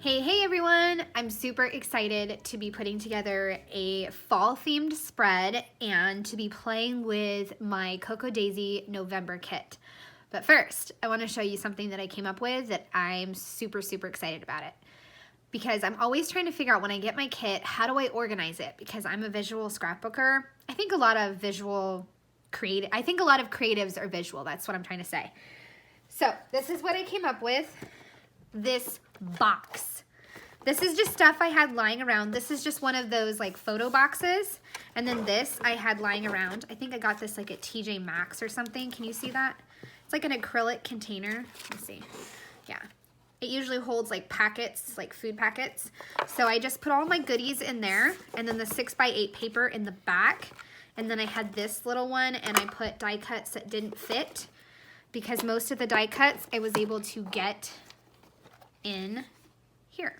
Hey everyone! I'm super excited to be putting together a fall themed spread and to be playing with my Cocoa Daisy November kit. But first, I want to show you something that I came up with that I'm super excited about it. Because I'm always trying to figure out when I get my kit, how do I organize it? Because I'm a visual scrapbooker. I think a lot of creatives are visual. That's what I'm trying to say. So this is what I came up with. This box. This is just stuff I had lying around. This is just one of those like photo boxes. And then this I had lying around. I think I got this like at TJ Maxx or something. Can you see that? It's like an acrylic container. Let's see. Yeah. It usually holds like packets, like food packets. So I just put all my goodies in there and then the 6x8 paper in the back. And then I had this little one and I put die cuts that didn't fit because most of the die cuts I was able to get in here.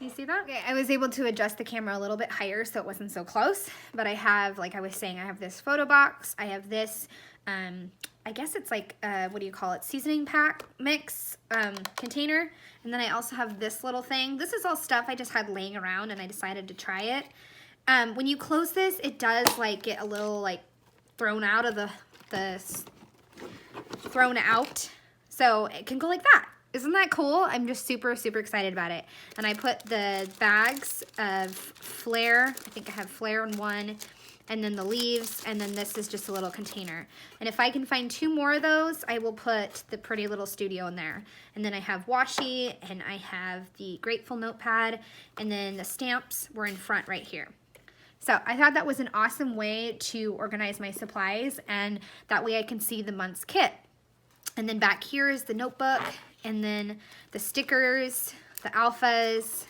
You see that? Okay, I was able to adjust the camera a little bit higher so it wasn't so close, but I have, like I was saying, I have this photo box, I have this, I guess it's like, what do you call it, seasoning pack mix container, and then I also have this little thing. This is all stuff I just had laying around and I decided to try it. When you close this, it does like get a little like thrown out of thrown out, so it can go like that. Isn't that cool? I'm just super excited about it. And I put the bags of Flair. I think I have Flair in one. And then the leaves. And then this is just a little container. And if I can find 2 more of those, I will put the Pretty Little Studio in there. And then I have washi. And I have the Grateful notepad. And then the stamps were in front right here. So I thought that was an awesome way to organize my supplies. And that way I can see the month's kit. And then back here is the notebook. And then the stickers, the alphas,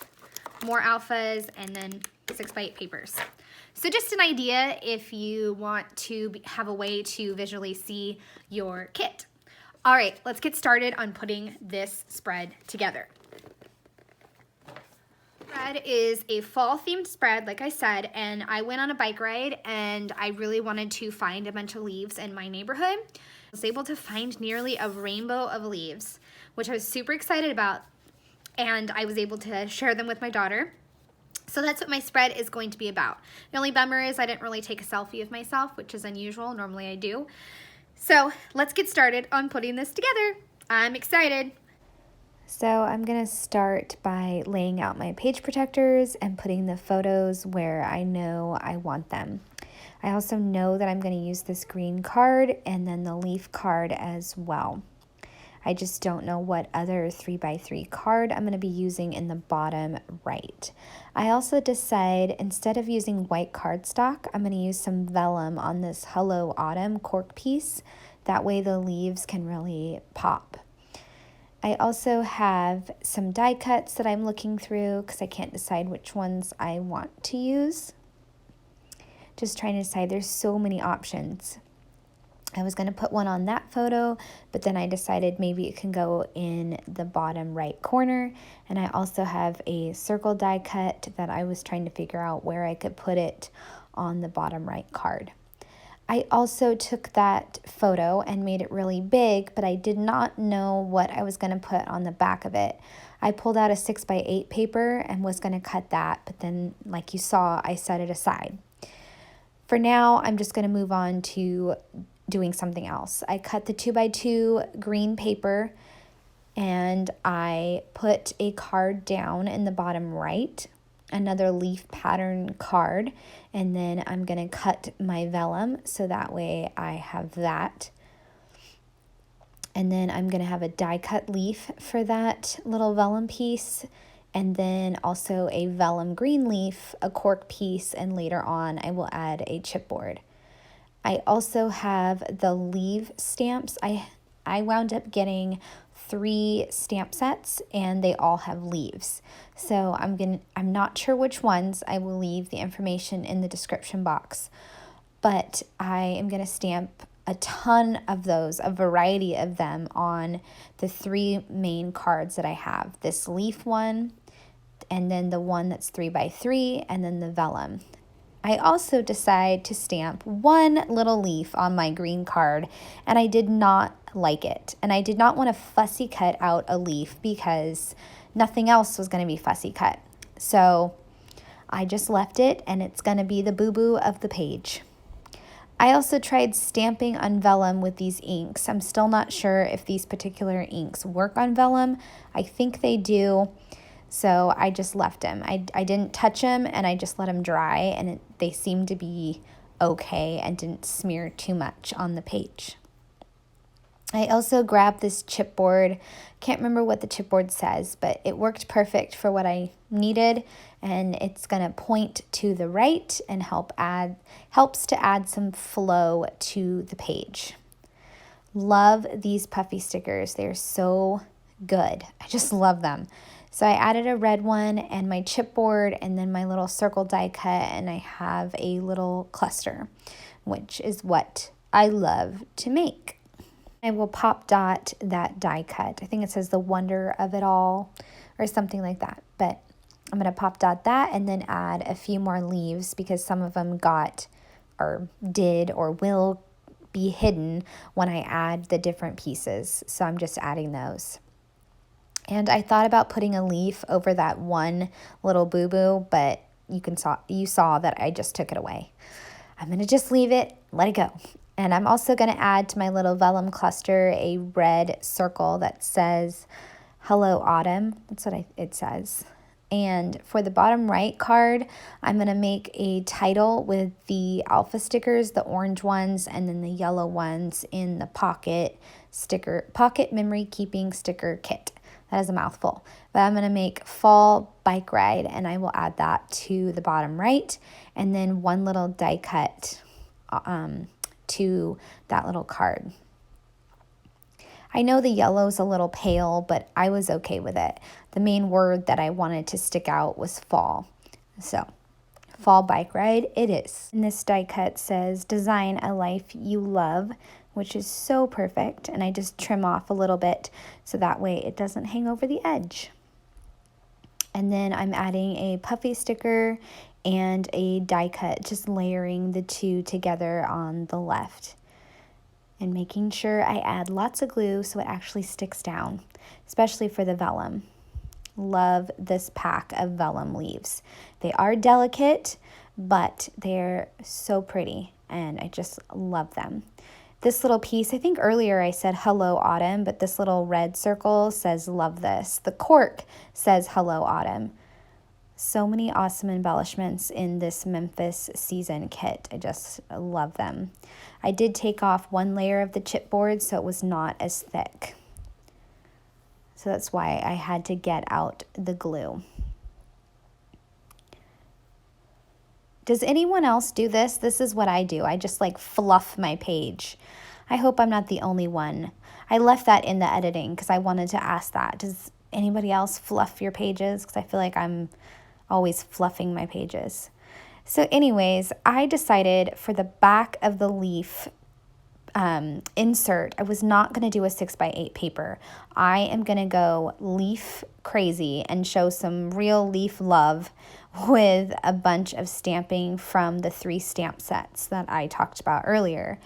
more alphas, and then 6x8 papers. So just an idea if you want to have a way to visually see your kit. All right, let's get started on putting this spread together. Spread is a fall themed spread, like I said, and I went on a bike ride and I really wanted to find a bunch of leaves in my neighborhood. I was able to find nearly a rainbow of leaves, which I was super excited about, and I was able to share them with my daughter. So that's what my spread is going to be about. The only bummer is I didn't really take a selfie of myself, which is unusual. Normally I do. So let's get started on putting this together. I'm excited. So I'm going to start by laying out my page protectors and putting the photos where I know I want them. I also know that I'm going to use this green card and then the leaf card as well. I just don't know what other 3x3 card I'm going to be using in the bottom right. I also decide instead of using white cardstock, I'm going to use some vellum on this Hello Autumn cork piece. That way the leaves can really pop. I also have some die cuts that I'm looking through because I can't decide which ones I want to use. Just trying to decide, there's so many options. I was going to put one on that photo, but then I decided maybe it can go in the bottom right corner. And I also have a circle die cut that I was trying to figure out where I could put it on the bottom right card. I also took that photo and made it really big, but I did not know what I was going to put on the back of it. I pulled out a 6x8 paper and was going to cut that, but then like you saw, I set it aside. For now, I'm just going to move on to doing something else. I cut the 2x2 green paper and I put a card down in the bottom right, another leaf pattern card, and then I'm going to cut my vellum so that way I have that. And then I'm going to have a die cut leaf for that little vellum piece, and then also a vellum green leaf, a cork piece, and later on I will add a chipboard. I also have the leaf stamps. I wound up getting 3 stamp sets and they all have leaves. So I'm not sure which ones. I will leave the information in the description box. But I am going to stamp a ton of those, a variety of them on the 3 main cards that I have. This leaf one, and then the one that's 3x3, and then the vellum. I also decide to stamp one little leaf on my green card, and I did not like it. And I did not want to fussy cut out a leaf because nothing else was going to be fussy cut. So I just left it, and it's going to be the boo-boo of the page. I also tried stamping on vellum with these inks. I'm still not sure if these particular inks work on vellum. I think they do, so I just left them. I didn't touch them, and I just let them dry, and they seemed to be okay and didn't smear too much on the page. I also grabbed this chipboard. Can't remember what the chipboard says, but it worked perfect for what I needed, and it's going to point to the right and helps to add some flow to the page. Love these puffy stickers. They're so good. I just love them. So I added a red one and my chipboard and then my little circle die cut, and I have a little cluster, which is what I love to make. I will pop dot that die cut. I think it says the wonder of it all or something like that. But I'm going to pop dot that and then add a few more leaves because some of them got or did or will be hidden when I add the different pieces. So I'm just adding those. And I thought about putting a leaf over that one little boo-boo, but you saw that I just took it away. I'm going to just leave it, let it go. And I'm also going to add to my little vellum cluster a red circle that says, Hello Autumn. That's what it says. And for the bottom right card, I'm going to make a title with the alpha stickers, the orange ones, and then the yellow ones in the pocket memory keeping sticker kit. That is a mouthful. But I'm going to make fall bike ride, and I will add that to the bottom right. And then one little die cut to that little card. I know the yellow's a little pale, but I was okay with it. The main word that I wanted to stick out was fall. So, fall bike ride it is. And this die cut says, Design a life you love, which is so perfect. And I just trim off a little bit so that way it doesn't hang over the edge. And then I'm adding a puffy sticker and a die cut, just layering the two together on the left. And making sure I add lots of glue so it actually sticks down, especially for the vellum. Love this pack of vellum leaves. They are delicate, but they're so pretty, and I just love them. This little piece, I think earlier I said Hello Autumn, but this little red circle says Love This. The cork says Hello Autumn. So many awesome embellishments in this Memphis season kit. I just love them. I did take off one layer of the chipboard so it was not as thick. So that's why I had to get out the glue. Does anyone else do this? This is what I do. I just like fluff my page. I hope I'm not the only one. I left that in the editing because I wanted to ask that. Does anybody else fluff your pages? Because I feel like I'm always fluffing my pages. So anyways, I decided for the back of the leaf insert, I was not going to do a 6x8 paper. I am going to go leaf crazy and show some real leaf love with a bunch of stamping from the 3 stamp sets that I talked about earlier.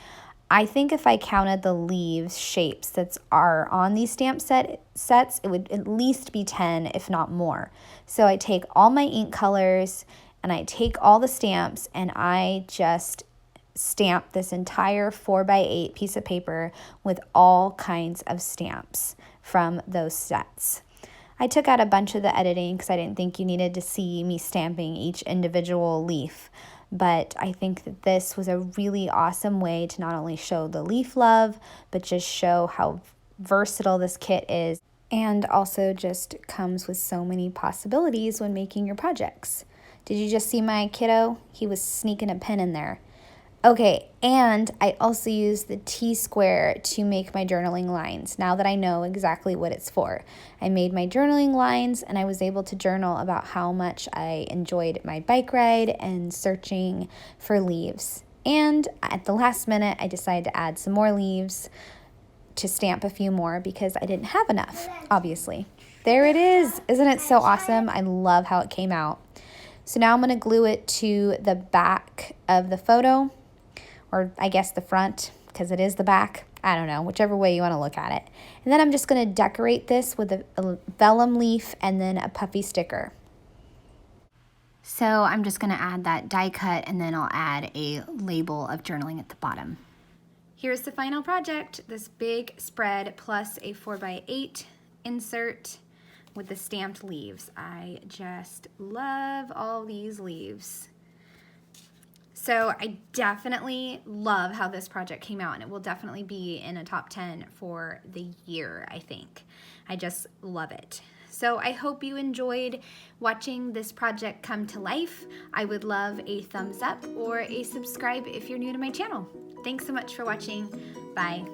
I think if I counted the leaves shapes that are on these stamp sets, it would at least be 10, if not more. So I take all my ink colors and I take all the stamps and I just stamp this entire 4x8 piece of paper with all kinds of stamps from those sets. I took out a bunch of the editing because I didn't think you needed to see me stamping each individual leaf. But I think that this was a really awesome way to not only show the leaf love, but just show how versatile this kit is, and also just comes with so many possibilities when making your projects. Did you just see my kiddo? He was sneaking a pen in there. Okay, and I also used the T-square to make my journaling lines, now that I know exactly what it's for. I made my journaling lines, and I was able to journal about how much I enjoyed my bike ride and searching for leaves. And at the last minute, I decided to add some more leaves to stamp a few more because I didn't have enough, obviously. There it is. Isn't it so awesome? I love how it came out. So now I'm going to glue it to the back of the photo, or I guess the front, because it is the back. I don't know, whichever way you want to look at it. And then I'm just going to decorate this with a vellum leaf and then a puffy sticker. So I'm just going to add that die cut, and then I'll add a label of journaling at the bottom. Here's the final project, this big spread plus a 4x8 insert with the stamped leaves. I just love all these leaves. So I definitely love how this project came out, and it will definitely be in a top 10 for the year, I think. I just love it. So I hope you enjoyed watching this project come to life. I would love a thumbs up or a subscribe if you're new to my channel. Thanks so much for watching. Bye.